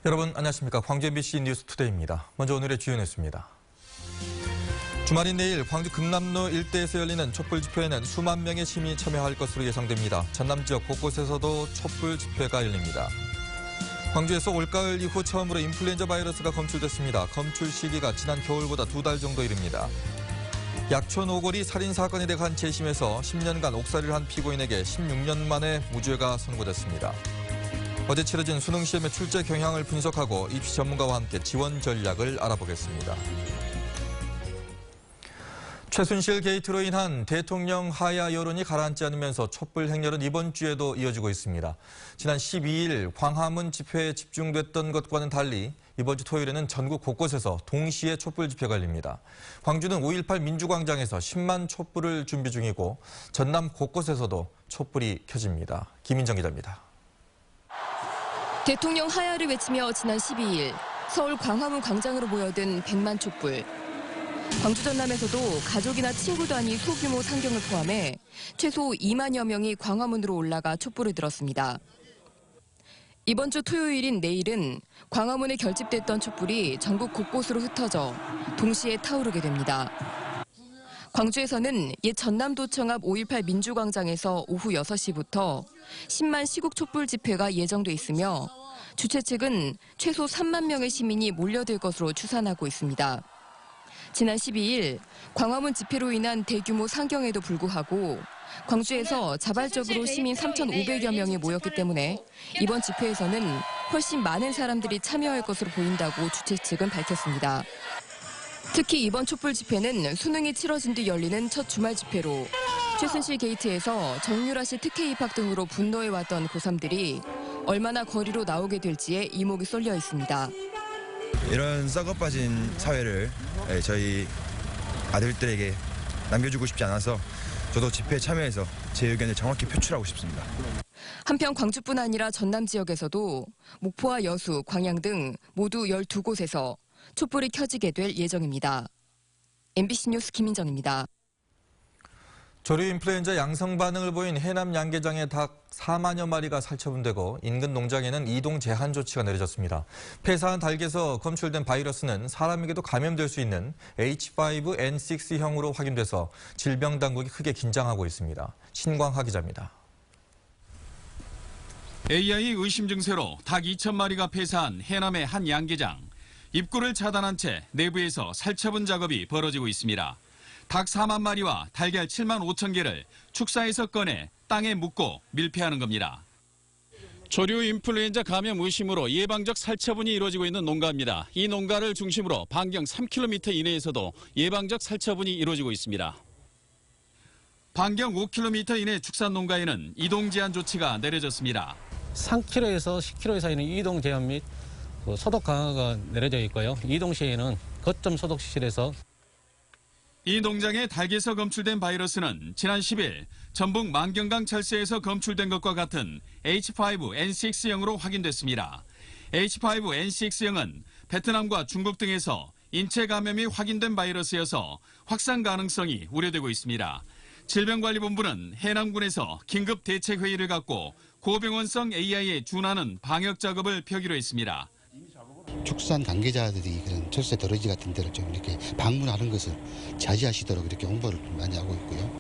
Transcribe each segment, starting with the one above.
여러분 안녕하십니까. 광주 MBC 뉴스투데이입니다. 먼저 오늘의 주요 뉴스입니다. 주말인 내일 광주 금남로 일대에서 열리는 촛불 집회에는 수만 명의 시민이 참여할 것으로 예상됩니다. 전남 지역 곳곳에서도 촛불 집회가 열립니다. 광주에서 올가을 이후 처음으로 인플루엔자 바이러스가 검출됐습니다. 검출 시기가 지난 겨울보다 2달 정도 이릅니다. 약촌 오거리 살인사건에 대해 한 재심에서 10년간 옥살이를 한 피고인에게 16년 만에 무죄가 선고됐습니다. 어제 치러진 수능시험의 출제 경향을 분석하고 입시 전문가와 함께 지원 전략을 알아보겠습니다. 최순실 게이트로 인한 대통령 하야 여론이 가라앉지 않으면서 촛불 행렬은 이번 주에도 이어지고 있습니다. 지난 12일 광화문 집회에 집중됐던 것과는 달리 이번 주 토요일에는 전국 곳곳에서 동시에 촛불 집회가 열립니다. 광주는 5.18 민주광장에서 10만 촛불을 준비 중이고 전남 곳곳에서도 촛불이 켜집니다. 김인정 기자입니다. 대통령 하야를 외치며 지난 12일 서울 광화문 광장으로 모여든 100만 촛불. 광주 전남에서도 가족이나 친구 단위 소규모 상경을 포함해 최소 2만여 명이 광화문으로 올라가 촛불을 들었습니다. 이번 주 토요일인 내일은 광화문에 결집됐던 촛불이 전국 곳곳으로 흩어져 동시에 타오르게 됩니다. 광주에서는 옛 전남도청 앞 5.18 민주광장에서 오후 6시부터 10만 시국 촛불 집회가 예정돼 있으며 주최 측은 최소 3만 명의 시민이 몰려들 것으로 추산하고 있습니다. 지난 12일 광화문 집회로 인한 대규모 상경에도 불구하고 광주에서 자발적으로 시민 3,500여 명이 모였기 때문에 이번 집회에서는 훨씬 많은 사람들이 참여할 것으로 보인다고 주최 측은 밝혔습니다. 특히 이번 촛불 집회는 수능이 치러진 뒤 열리는 첫 주말 집회로 최순실 게이트에서 정유라 씨 특혜 입학 등으로 분노해왔던 고3들이 얼마나 거리로 나오게 될지에 이목이 쏠려 있습니다. 이런 썩어빠진 사회를 저희 아들들에게 남겨주고 싶지 않아서 저도 집회에 참여해서 제 의견을 정확히 표출하고 싶습니다. 한편 광주뿐 아니라 전남 지역에서도 목포와 여수, 광양 등 모두 12곳에서 촛불이 켜지게 될 예정입니다. MBC 뉴스 김인정입니다. 조류 인플루엔자 양성 반응을 보인 해남 양계장의 닭 4만여 마리가 살처분되고 인근 농장에는 이동 제한 조치가 내려졌습니다. 폐사한 닭에서 검출된 바이러스는 사람에게도 감염될 수 있는 H5N6형으로 확인돼서 질병당국이 크게 긴장하고 있습니다. 신광하 기자입니다. AI 의심 증세로 닭 2,000마리가 폐사한 해남의 한 양계장. 입구를 차단한 채 내부에서 살처분 작업이 벌어지고 있습니다. 닭 4만 마리와 달걀 7만 5천 개를 축사에서 꺼내 땅에 묻고 밀폐하는 겁니다. 조류 인플루엔자 감염 의심으로 예방적 살처분이 이루어지고 있는 농가입니다. 이 농가를 중심으로 반경 3km 이내에서도 예방적 살처분이 이루어지고 있습니다. 반경 5km 이내 축산 농가에는 이동 제한 조치가 내려졌습니다. 3km에서 10km 사이는 이동 제한 및 소독 강화가 내려져 있고요. 이동 시에는 거점 소독실에서 이 농장의 닭에서 검출된 바이러스는 지난 10일 전북 만경강 철새에서 검출된 것과 같은 H5N6형으로 확인됐습니다. H5N6형은 베트남과 중국 등에서 인체 감염이 확인된 바이러스여서 확산 가능성이 우려되고 있습니다. 질병관리본부는 해남군에서 긴급 대책회의를 갖고 고병원성 AI에 준하는 방역 작업을 펴기로 했습니다. 축산 관계자들이 그런 철새 더러지 같은 데를 좀 이렇게 방문하는 것을 자제하시도록 이렇게 홍보를 많이 하고 있고요.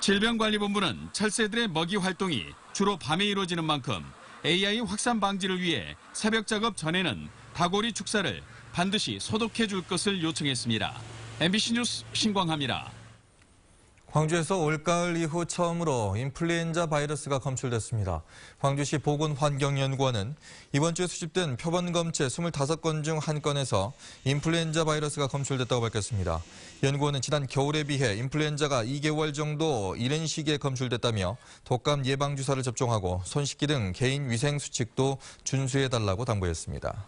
질병관리본부는 철새들의 먹이 활동이 주로 밤에 이루어지는 만큼 AI 확산 방지를 위해 새벽 작업 전에는 닭오리 축사를 반드시 소독해 줄 것을 요청했습니다. MBC 뉴스 신광하입니다. 광주에서 올가을 이후 처음으로 인플루엔자 바이러스가 검출됐습니다. 광주시 보건환경연구원은 이번 주에 수집된 표본 검체 25건 중 1건에서 인플루엔자 바이러스가 검출됐다고 밝혔습니다. 연구원은 지난 겨울에 비해 인플루엔자가 2개월 정도 이른 시기에 검출됐다며 독감 예방주사를 접종하고 손 씻기 등 개인 위생 수칙도 준수해달라고 당부했습니다.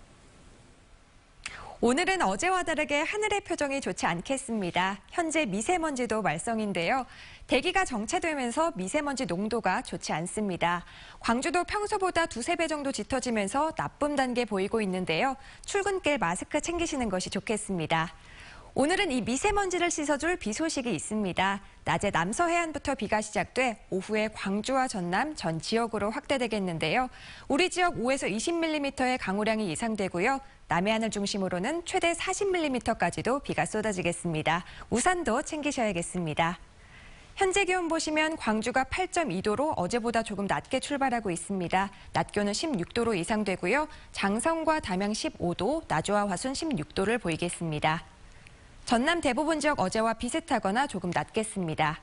오늘은 어제와 다르게 하늘의 표정이 좋지 않겠습니다. 현재 미세먼지도 말썽인데요. 대기가 정체되면서 미세먼지 농도가 좋지 않습니다. 광주도 평소보다 2~3배 정도 짙어지면서 나쁨 단계 보이고 있는데요. 출근길 마스크 챙기시는 것이 좋겠습니다. 오늘은 이 미세먼지를 씻어줄 비 소식이 있습니다. 낮에 남서 해안부터 비가 시작돼 오후에 광주와 전남 전 지역으로 확대되겠는데요. 우리 지역 5에서 20mm의 강우량이 예상되고요. 남해안을 중심으로는 최대 40mm까지도 비가 쏟아지겠습니다. 우산도 챙기셔야겠습니다. 현재 기온 보시면 광주가 8.2도로 어제보다 조금 낮게 출발하고 있습니다. 낮 기온은 16도로 예상되고요. 장성과 담양 15도, 나주와 화순 16도를 보이겠습니다. 전남 대부분 지역 어제와 비슷하거나 조금 낮겠습니다.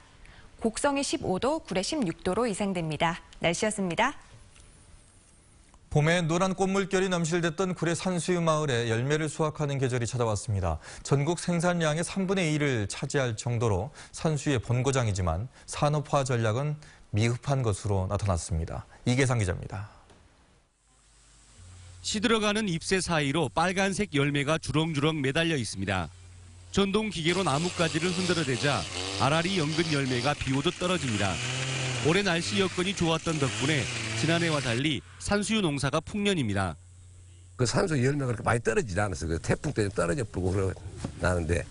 곡성이 15도, 구례 16도로 예상됩니다. 날씨였습니다. 봄에 노란 꽃물결이 넘실댔던 구례 산수유 마을에 열매를 수확하는 계절이 찾아왔습니다. 전국 생산량의 3분의 1을 차지할 정도로 산수유의 본고장이지만 산업화 전략은 미흡한 것으로 나타났습니다. 이계상 기자입니다. 시들어가는 잎새 사이로 빨간색 열매가 주렁주렁 매달려 있습니다. 전동 기계로 나뭇가지를 흔들어대자 알알이 연근 열매가 비 오듯 떨어집니다. 올해 날씨 여건이 좋았던 덕분에 지난해와 달리 산수유 농사가 풍년입니다. 그 산수유 열매가 그렇게 많이 떨어지지 않았어요. 그 태풍 때문에 떨어져 버리고 나는데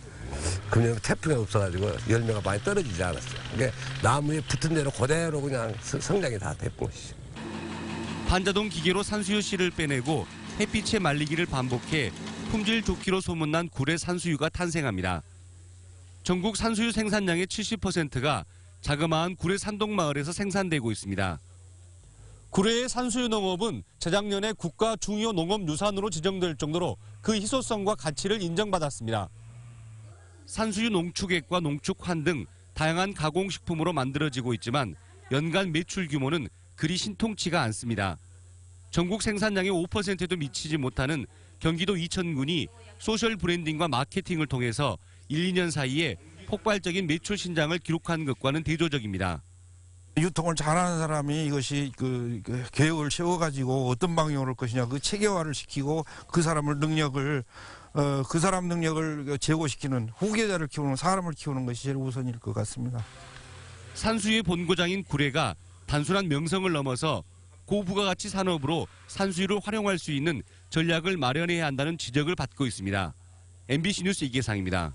금년 태풍이 없어가지고 열매가 많이 떨어지지 않았어요. 그게 나무에 붙은 대로 그대로 그냥 성장이 다 됐고. 반자동 기계로 산수유 씨를 빼내고 햇빛에 말리기를 반복해 품질 좋기로 소문난 구례 산수유가 탄생합니다. 전국 산수유 생산량의 70%가 자그마한 구례 산동마을에서 생산되고 있습니다. 구례의 산수유 농업은 재작년에 국가 중요 농업유산으로 지정될 정도로 그 희소성과 가치를 인정받았습니다. 산수유 농축액과 농축환 등 다양한 가공식품으로 만들어지고 있지만 연간 매출 규모는 그리 신통치가 않습니다. 전국 생산량의 5%도 미치지 못하는 경기도 이천군이 소셜 브랜딩과 마케팅을 통해서 1, 2년 사이에 폭발적인 매출 신장을 기록한 것과는 대조적입니다. 유통을 잘하는 사람이 이것이 그 계획을 세워가지고 어떤 방향으로 할 것이냐 그 체계화를 시키고 그 사람을 능력을 그 사람 능력을 제고시키는 후계자를 키우는 사람을 키우는 것이 제일 우선일 것 같습니다. 산수유의 본고장인 구례가 단순한 명성을 넘어서 고부가가치 산업으로 산수유를 활용할 수 있는 전략을 마련해야 한다는 지적을 받고 있습니다. MBC 뉴스 이계상입니다.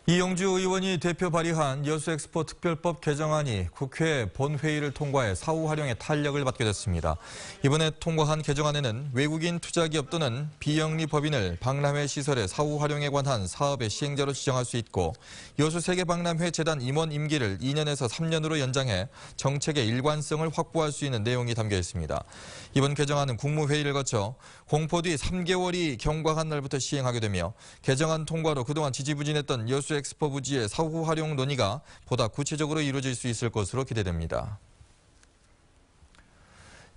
이영주 의원이 대표 발의한 여수엑스포 특별법 개정안이 국회 본회의를 통과해 사후 활용에 탄력을 받게 됐습니다. 이번에 통과한 개정안에는 외국인 투자기업 또는 비영리 법인을 박람회 시설의 사후 활용에 관한 사업의 시행자로 지정할 수 있고 여수세계박람회 재단 임원 임기를 2년에서 3년으로 연장해 정책의 일관성을 확보할 수 있는 내용이 담겨 있습니다. 이번 개정안은 국무회의를 거쳐 공포 뒤 3개월이 경과한 날부터 시행하게 되며 개정안 통과로 그동안 지지부진했던 여수 엑스포 부지의 사후 활용 논의가 보다 구체적으로 이루어질 수 있을 것으로 기대됩니다.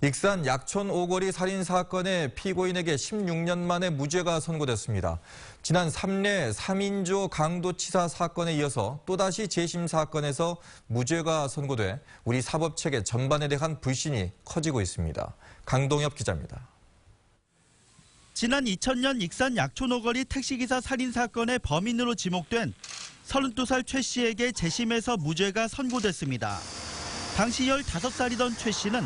익산 약촌 오거리 살인 사건의 피고인에게 16년 만에 무죄가 선고됐습니다. 지난 3례 3인조 강도치사 사건에 이어서 또다시 재심 사건에서 무죄가 선고돼 우리 사법체계 전반에 대한 불신이 커지고 있습니다. 강동엽 기자입니다. 지난 2000년 익산 약촌 오거리 택시기사 살인 사건의 범인으로 지목된 32살 최 씨에게 재심에서 무죄가 선고됐습니다. 당시 15살이던 최 씨는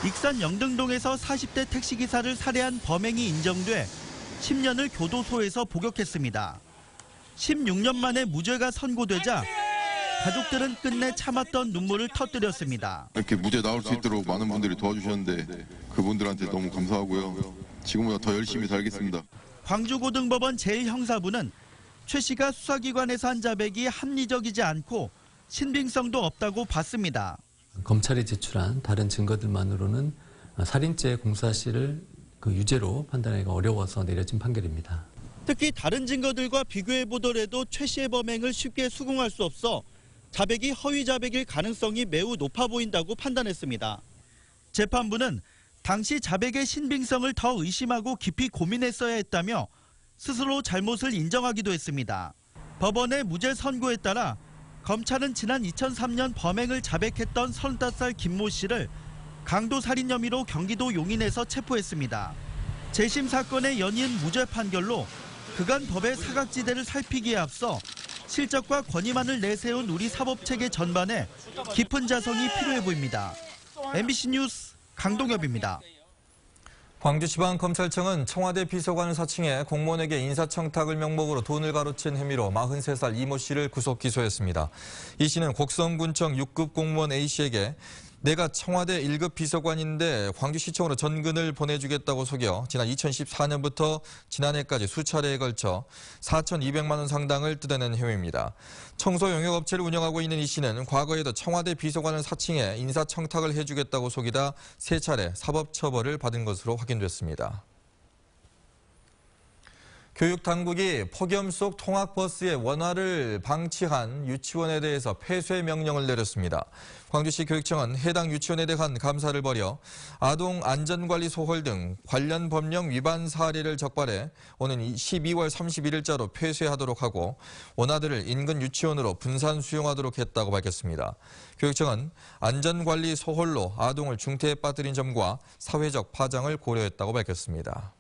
익산 영등동에서 40대 택시기사를 살해한 범행이 인정돼 10년을 교도소에서 복역했습니다. 16년 만에 무죄가 선고되자 가족들은 끝내 참았던 눈물을 터뜨렸습니다. 이렇게 무죄 나올 수 있도록 많은 분들이 도와주셨는데 그분들한테 너무 감사하고요. 지금보다 더 열심히 살겠습니다. 광주고등법원 제1형사부는 최 씨가 수사기관에서 한 자백이 합리적이지 않고 신빙성도 없다고 봤습니다. 검찰이 제출한 다른 증거들만으로는 살인죄 공사실을 유죄로 판단하기가 어려워서 내려진 판결입니다. 특히 다른 증거들과 비교해보더라도 최 씨의 범행을 쉽게 수긍할 수 없어 자백이 허위 자백일 가능성이 매우 높아 보인다고 판단했습니다. 재판부는 당시 자백의 신빙성을 더 의심하고 깊이 고민했어야 했다며 스스로 잘못을 인정하기도 했습니다. 법원의 무죄 선고에 따라 검찰은 지난 2003년 범행을 자백했던 35살 김모 씨를 강도살인 혐의로 경기도 용인에서 체포했습니다. 재심 사건의 연이은 무죄 판결로 그간 법의 사각지대를 살피기에 앞서 실적과 권위만을 내세운 우리 사법체계 전반에 깊은 자성이 필요해 보입니다. MBC 뉴스 강동엽입니다. 광주지방검찰청은 청와대 비서관을 사칭해 공무원에게 인사청탁을 명목으로 돈을 가로챈 혐의로 43살 이모 씨를 구속 기소했습니다. 이 씨는 곡성군청 6급 공무원 A 씨에게 내가 청와대 1급 비서관인데 광주시청으로 전근을 보내주겠다고 속여 지난 2014년부터 지난해까지 수차례에 걸쳐 4,200만 원 상당을 뜯어낸 혐의입니다. 청소 용역업체를 운영하고 있는 이 씨는 과거에도 청와대 비서관을 사칭해 인사청탁을 해주겠다고 속이다 3차례 사법처벌을 받은 것으로 확인됐습니다. 교육당국이 폭염 속 통학버스의 원화를 방치한 유치원에 대해서 폐쇄 명령을 내렸습니다. 광주시 교육청은 해당 유치원에 대한 감사를 벌여 아동 안전관리 소홀 등 관련 법령 위반 사례를 적발해 오는 12월 31일자로 폐쇄하도록 하고 원화들을 인근 유치원으로 분산 수용하도록 했다고 밝혔습니다. 교육청은 안전관리 소홀로 아동을 중태에 빠뜨린 점과 사회적 파장을 고려했다고 밝혔습니다.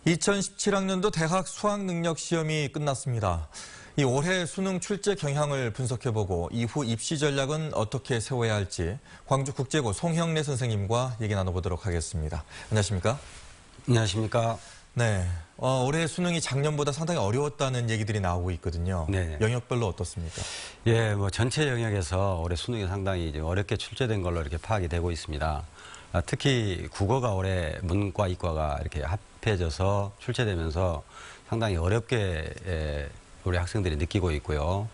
(2017학년도) 대학 수학능력시험이 끝났습니다. 이 올해 수능 출제 경향을 분석해보고 이후 입시 전략은 어떻게 세워야 할지 광주국제고 송형래 선생님과 얘기 나눠보도록 하겠습니다. 안녕하십니까? 안녕하십니까? 네, 올해 수능이 작년보다 상당히 어려웠다는 얘기들이 나오고 있거든요. 네. 영역별로 어떻습니까? 예, 전체 영역에서 올해 수능이 상당히 이제 어렵게 출제된 걸로 이렇게 파악이 되고 있습니다. 특히 국어가 올해 문과, 이과가 이렇게 합해져서 출제되면서 상당히 어렵게 우리 학생들이 느끼고 있고요.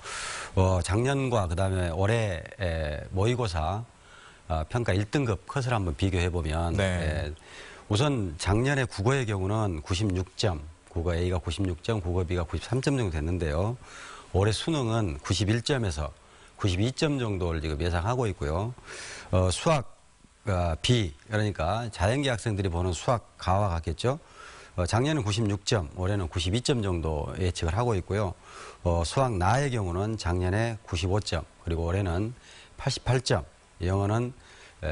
작년과 그다음에 올해 모의고사 평가 1등급 컷을 한번 비교해 보면 네. 우선 작년에 국어의 경우는 96점, 국어 A가 96점, 국어 B가 93점 정도 됐는데요. 올해 수능은 91점에서 92점 정도를 지금 예상하고 있고요. 수학 B, 그러니까 자연계 학생들이 보는 수학 가와 같겠죠. 작년은 96점, 올해는 92점 정도 예측을 하고 있고요. 수학 나의 경우는 작년에 95점, 그리고 올해는 88점, 영어는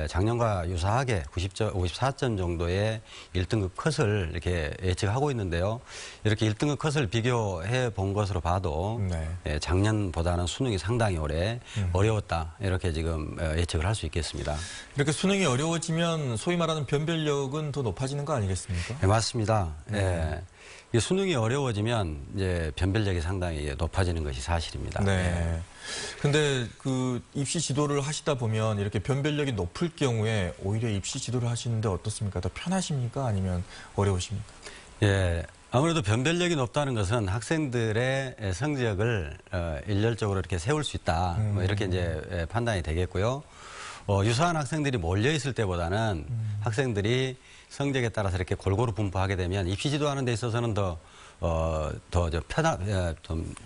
작년과 유사하게 54점 정도의 1등급 컷을 이렇게 예측하고 있는데요. 이렇게 1등급 컷을 비교해 본 것으로 봐도 네. 작년보다는 수능이 상당히 올해 어려웠다. 이렇게 지금 예측을 할 수 있겠습니다. 이렇게 수능이 어려워지면 소위 말하는 변별력은 더 높아지는 거 아니겠습니까? 네, 맞습니다. 예. 이 수능이 어려워지면 이제 변별력이 상당히 높아지는 것이 사실입니다. 네. 근데 그 입시 지도를 하시다 보면 이렇게 변별력이 높을 경우에 오히려 입시 지도를 하시는데 어떻습니까? 더 편하십니까? 아니면 어려우십니까? 예. 아무래도 변별력이 높다는 것은 학생들의 성적을 일렬적으로 이렇게 세울 수 있다. 뭐 이렇게 이제 판단이 되겠고요. 유사한 학생들이 몰려 있을 때보다는 학생들이 성적에 따라서 이렇게 골고루 분포하게 되면 입시 지도하는 데 있어서는 좀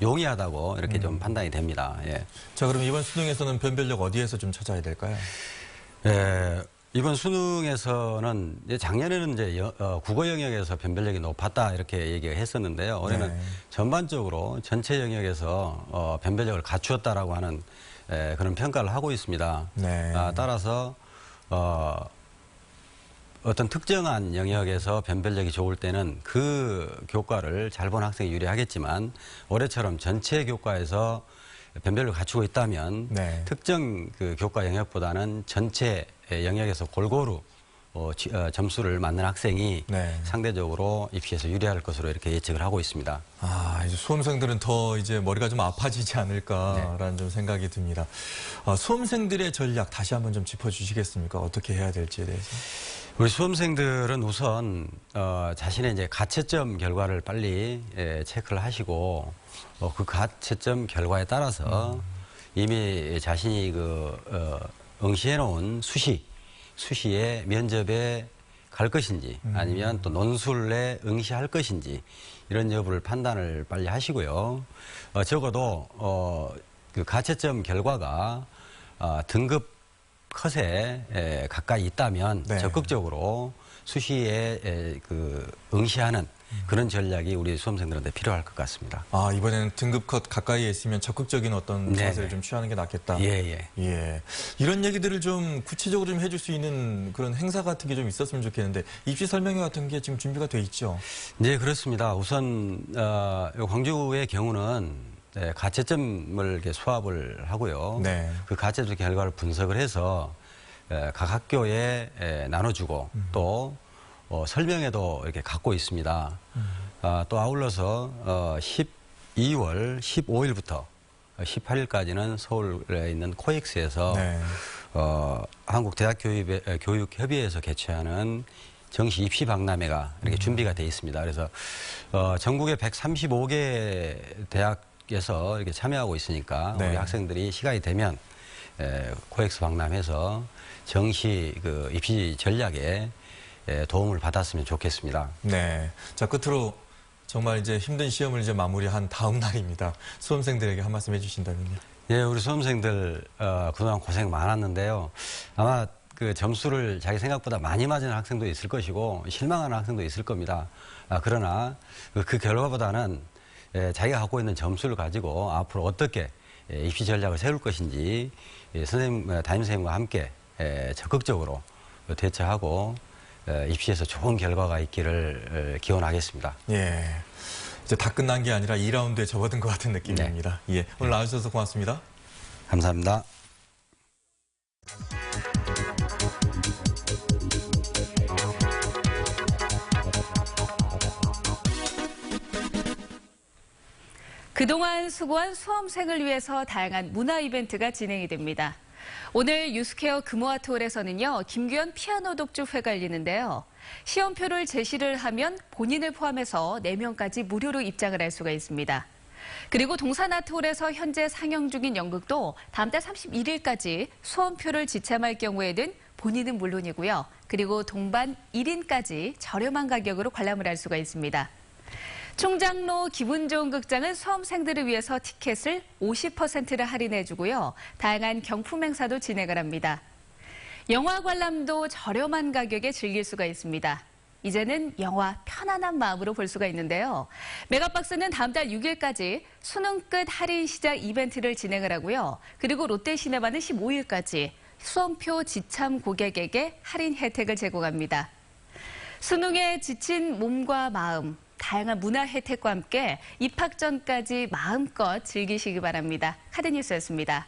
용이하다고 이렇게 좀 판단이 됩니다. 예. 자, 그럼 이번 수능에서는 변별력 어디에서 좀 찾아야 될까요? 예. 이번 수능에서는 이제 작년에는 이제 국어 영역에서 변별력이 높았다 이렇게 얘기가 했었는데요. 올해는 네. 전반적으로 전체 영역에서 변별력을 갖추었다라고 하는 그런 평가를 하고 있습니다. 네. 따라서 어떤 특정한 영역에서 변별력이 좋을 때는 그 교과를 잘 본 학생이 유리하겠지만 올해처럼 전체 교과에서 변별력을 갖추고 있다면 네. 특정 그 교과 영역보다는 전체 영역에서 골고루 점수를 맞는 학생이 네. 상대적으로 입시에서 유리할 것으로 이렇게 예측을 하고 있습니다. 이제 수험생들은 더 이제 머리가 좀 아파지지 않을까라는 좀 생각이 듭니다. 수험생들의 전략 다시 한번 좀 짚어주시겠습니까? 어떻게 해야 될지에 대해서. 우리 수험생들은 우선 자신의 이제 가채점 결과를 빨리 체크를 하시고 그 가채점 결과에 따라서 이미 자신이 응시해 놓은 수시에 면접에 갈 것인지 아니면 또 논술에 응시할 것인지 이런 여부를 판단을 빨리 하시고요. 적어도 그 가채점 결과가 등급 컷에 가까이 있다면 네. 적극적으로 수시에 응시하는 그런 전략이 우리 수험생들한테 필요할 것 같습니다. 아, 이번에는 등급컷 가까이에 있으면 적극적인 어떤 네네. 자세를 좀 취하는 게 낫겠다. 예. 이런 얘기들을 좀 구체적으로 좀 해줄 수 있는 그런 행사 같은 게 좀 있었으면 좋겠는데 입시 설명회 같은 게 지금 준비가 돼 있죠? 네, 그렇습니다. 우선 광주의 경우는 가채점을 이렇게 수합을 하고요. 네. 그 가채점 결과를 분석을 해서 각 학교에 나눠주고 또 설명회도 이렇게 갖고 있습니다. 또 아울러서 12월 15일부터 18일까지는 서울에 있는 코엑스에서 네. 한국대학교육협의회에서 개최하는 정시 입시 박람회가 이렇게 준비가 돼 있습니다. 그래서 전국의 135개 대학에서 이렇게 참여하고 있으니까 네. 우리 학생들이 시간이 되면 코엑스 박람회에서 정시 그 입시 전략에 도움을 받았으면 좋겠습니다. 네. 자, 끝으로 정말 이제 힘든 시험을 이제 마무리한 다음 날입니다. 수험생들에게 한 말씀 해주신다면요. 예, 우리 수험생들 그동안 고생 많았는데요. 아마 그 점수를 자기 생각보다 많이 맞은 학생도 있을 것이고 실망하는 학생도 있을 겁니다. 그러나 그 결과보다는 자기가 갖고 있는 점수를 가지고 앞으로 어떻게 입시 전략을 세울 것인지 담임선생님과 함께 적극적으로 대처하고 입시에서 좋은 결과가 있기를 기원하겠습니다. 예. 이제 다 끝난 게 아니라 2라운드에 접어든 것 같은 느낌입니다. 네. 예. 오늘 나와주셔서 고맙습니다. 감사합니다. 그동안 수고한 수험생을 위해서 다양한 문화 이벤트가 진행이 됩니다. 오늘 유스케어 금호아트홀에서는요, 김규현 피아노 독주회가 열리는데요. 시험표를 제시를 하면 본인을 포함해서 4명까지 무료로 입장을 할 수가 있습니다. 그리고 동산아트홀에서 현재 상영 중인 연극도 다음 달 31일까지 수험표를 지참할 경우에는 본인은 물론이고요. 그리고 동반 1인까지 저렴한 가격으로 관람을 할 수가 있습니다. 총장로 기분 좋은 극장은 수험생들을 위해서 티켓을 50%를 할인해주고요. 다양한 경품 행사도 진행을 합니다. 영화 관람도 저렴한 가격에 즐길 수가 있습니다. 이제는 영화 편안한 마음으로 볼 수가 있는데요. 메가박스는 다음 달 6일까지 수능 끝 할인 시작 이벤트를 진행을 하고요. 그리고 롯데시네마는 15일까지 수험표 지참 고객에게 할인 혜택을 제공합니다. 수능에 지친 몸과 마음, 다양한 문화 혜택과 함께 입학 전까지 마음껏 즐기시기 바랍니다. 카드뉴스였습니다.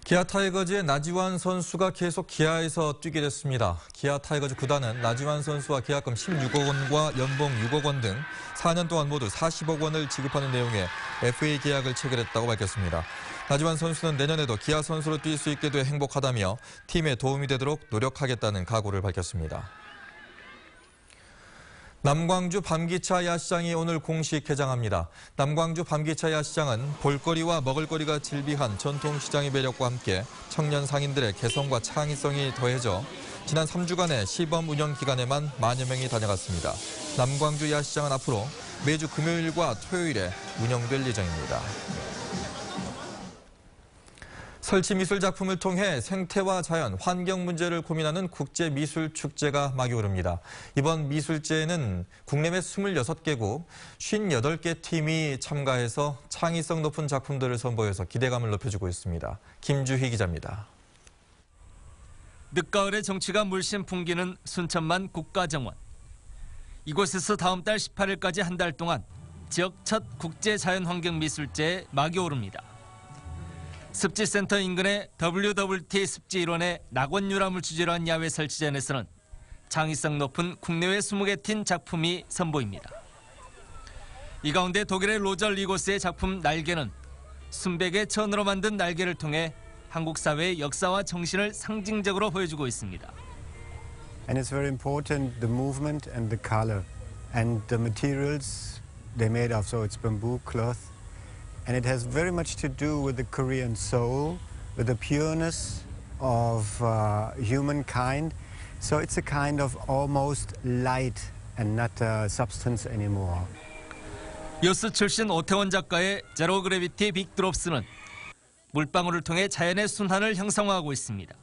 기아 타이거즈의 나지완 선수가 계속 기아에서 뛰게 됐습니다. 기아 타이거즈 구단은 나지완 선수와 계약금 16억 원과 연봉 6억 원 등 4년 동안 모두 40억 원을 지급하는 내용의 FA 계약을 체결했다고 밝혔습니다. 나지완 선수는 내년에도 기아 선수로 뛸 수 있게 돼 행복하다며 팀에 도움이 되도록 노력하겠다는 각오를 밝혔습니다. 남광주 밤기차 야시장이 오늘 공식 개장합니다. 남광주 밤기차 야시장은 볼거리와 먹을거리가 질비한 전통시장의 매력과 함께 청년 상인들의 개성과 창의성이 더해져 지난 3주간의 시범 운영 기간에만 만여 명이 다녀갔습니다. 남광주 야시장은 앞으로 매주 금요일과 토요일에 운영될 예정입니다. 설치미술 작품을 통해 생태와 자연, 환경 문제를 고민하는 국제미술축제가 막이 오릅니다. 이번 미술제에는 국내외 26개국, 58개 팀이 참가해서 창의성 높은 작품들을 선보여서 기대감을 높여주고 있습니다. 김주희 기자입니다. 늦가을의 정취가 물씬 풍기는 순천만 국가정원. 이곳에서 다음 달 18일까지 한 달 동안 지역 첫 국제자연환경미술제에 막이 오릅니다. 습지센터 인근의 WWT 습지 일원의 낙원유람을 주제로 한 야외 설치전에서는 창의성 높은 국내외 20개 팀 작품이 선보입니다. 이 가운데 독일의 로저 리고스의 작품 날개는 순백의 천으로 만든 날개를 통해 한국 사회의 역사와 정신을 상징적으로 보여주고 있습니다. And it's very important the movement and the color and the materials they made of, so it's bamboo cloth. And it has very much to do with the Korean soul, with the pureness of humankind. So it's a kind of almost light and not a substance anymore. 요스 출신 오태원 작가의 제로 그래비티 빅드롭스는 물방울을 통해 자연의 순환을 형상화하고 있습니다.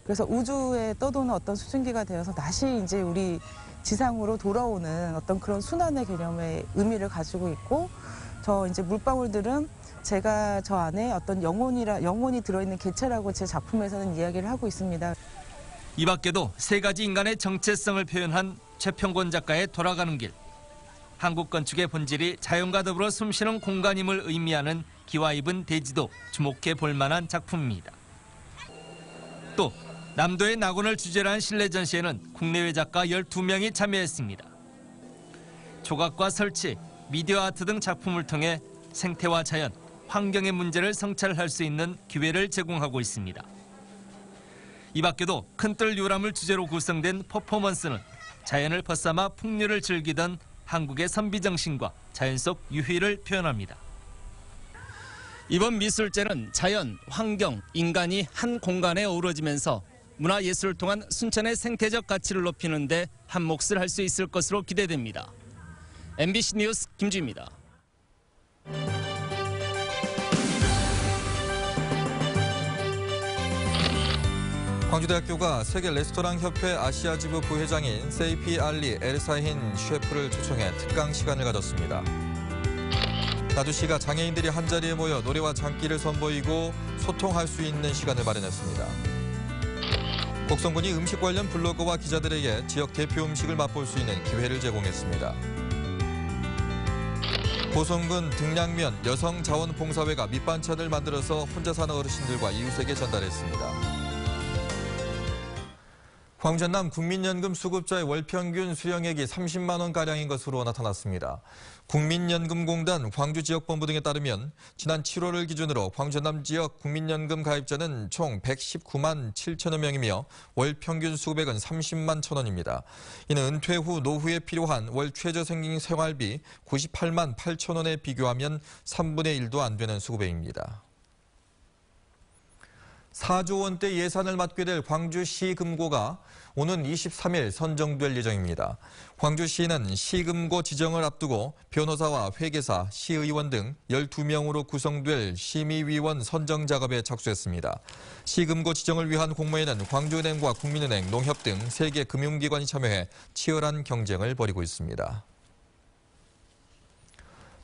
그래서 우주에 떠도는 어떤 수증기가 되어서 다시 이제 우리 지상으로 돌아오는 어떤 그런 순환의 개념의 의미를 가지고 있고, 저 이제 물방울들은 제가 저 안에 어떤 영혼이 들어있는 개체라고 제 작품에서는 이야기를 하고 있습니다. 이 밖에도 세 가지 인간의 정체성을 표현한 최평권 작가의 돌아가는 길. 한국 건축의 본질이 자연과 더불어 숨쉬는 공간임을 의미하는 기와 입은 대지도 주목해 볼 만한 작품입니다. 또 남도의 낙원을 주제로 한 실내 전시회는 국내외 작가 12명이 참여했습니다. 조각과 설치, 미디어 아트 등 작품을 통해 생태와 자연, 환경의 문제를 성찰할 수 있는 기회를 제공하고 있습니다. 이 밖에도 큰뜰 요람을 주제로 구성된 퍼포먼스는 자연을 벗삼아 풍류를 즐기던 한국의 선비정신과 자연 속 유희를 표현합니다. 이번 미술제는 자연, 환경, 인간이 한 공간에 어우러지면서 문화예술을 통한 순천의 생태적 가치를 높이는 데 한 몫을 할 수 있을 것으로 기대됩니다. MBC 뉴스 김주입니다. 광주대학교가 세계 레스토랑 협회 아시아 지부 부회장인 세이피 알리 엘사힌 셰프를 초청해 특강 시간을 가졌습니다. 나주시가 장애인들이 한자리에 모여 노래와 장기를 선보이고 소통할 수 있는 시간을 마련했습니다. 곡성군이 음식 관련 블로거와 기자들에게 지역 대표 음식을 맛볼 수 있는 기회를 제공했습니다. 고성군 등량면 여성자원봉사회가 밑반찬을 만들어서 혼자 사는 어르신들과 이웃에게 전달했습니다. 광주 전남 국민연금 수급자의 월 평균 수령액이 30만 원가량인 것으로 나타났습니다. 국민연금공단 광주지역본부 등에 따르면 지난 7월을 기준으로 광주 전남 지역 국민연금 가입자는 총 119만 7천여 명이며 월 평균 수급액은 30만 천 원입니다. 이는 은퇴 후 노후에 필요한 월 최저생활 생활비 98만 8천 원에 비교하면 3분의 1도 안 되는 수급액입니다. 4조 원대 예산을 맡게 될 광주시 금고가 오는 23일 선정될 예정입니다. 광주시는 시금고 지정을 앞두고 변호사와 회계사, 시의원 등 12명으로 구성될 심의위원 선정 작업에 착수했습니다. 시금고 지정을 위한 공모에는 광주은행과 국민은행, 농협 등 3개 금융기관이 참여해 치열한 경쟁을 벌이고 있습니다.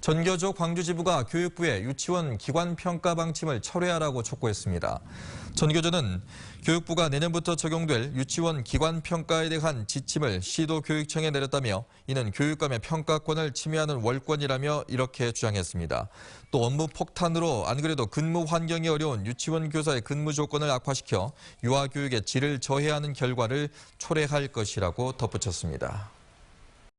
전교조 광주지부가 교육부에 유치원 기관평가 방침을 철회하라고 촉구했습니다. 전교조는 교육부가 내년부터 적용될 유치원 기관평가에 대한 지침을 시도교육청에 내렸다며 이는 교육감의 평가권을 침해하는 월권이라며 이렇게 주장했습니다. 또 업무 폭탄으로 안 그래도 근무 환경이 어려운 유치원 교사의 근무 조건을 악화시켜 유아교육의 질을 저해하는 결과를 초래할 것이라고 덧붙였습니다.